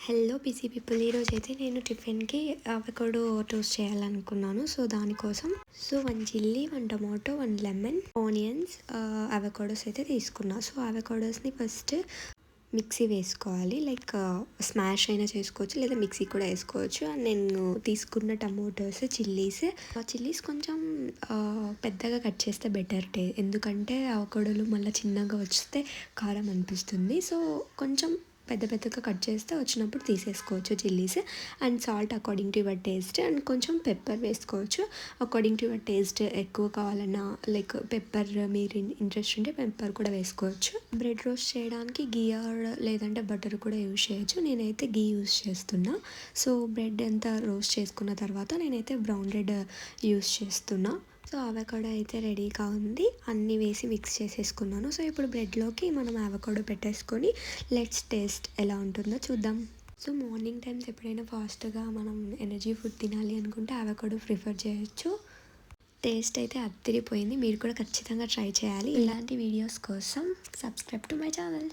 Hello busy people. ఈరోజు అయితే నేను టిఫిన్కి అవకాడో టోస్ట్ చేయాలనుకున్నాను. సో దానికోసం 1 chilli, 1 tomato, 1 lemon, onions, avocados అయితే తీసుకున్నా. సో అవకాడోస్ని ఫస్ట్ మిక్సీ వేసుకోవాలి. లైక్ స్మాష్ అయినా చేసుకోవచ్చు, లేదా మిక్సీ కూడా వేసుకోవచ్చు. అండ్ నేను తీసుకున్న టమోటోస్, చిల్లీస్ కొంచెం పెద్దగా కట్ చేస్తే బెటర్ ఎందుకంటే అవకాడోలు మళ్ళీ చిన్నగా వస్తే కారం అనిపిస్తుంది. సో కొంచెం పెద్దగా కట్ చేస్తే వచ్చినప్పుడు తీసేసుకోవచ్చు chillies. And salt according to your taste, and కొంచెం పెప్పర్ వేసుకోవచ్చు అకార్డింగ్ టు యువర్ టేస్ట్. ఎక్కువ కావాలన్నా లైక్ పెప్పర్ మీరు ఇంట్రెస్ట్ ఉంటే పెప్పర్ కూడా వేసుకోవచ్చు. బ్రెడ్ రోస్ట్ చేయడానికి గీ లేదంటే బటర్ కూడా యూజ్ చేయొచ్చు. నేనైతే గీ యూజ్ చేస్తున్నా. సో బ్రెడ్ అంతా రోస్ట్ చేసుకున్న తర్వాత నేనైతే బ్రౌన్ బ్రెడ్ యూజ్ చేస్తున్నా. సో అవకాడో అయితే రెడీగా ఉంది, అన్నీ వేసి మిక్స్ చేసేసుకున్నాను. సో ఇప్పుడు బ్రెడ్లోకి మనం అవకాడో పెట్టేసుకొని లెట్స్ టేస్ట్ ఎలా ఉంటుందో చూద్దాం. సో మార్నింగ్ టైమ్స్ ఎప్పుడైనా ఫాస్ట్గా మనం ఎనర్జీ ఫుడ్ తినాలి అనుకుంటే అవకాడో ప్రిఫర్ చేయొచ్చు. టేస్ట్ అయితే అదిరిపోయింది. మీరు కూడా ఖచ్చితంగా ట్రై చేయాలి. ఇలాంటి వీడియోస్ కోసం సబ్స్క్రైబ్ టు మై ఛానల్.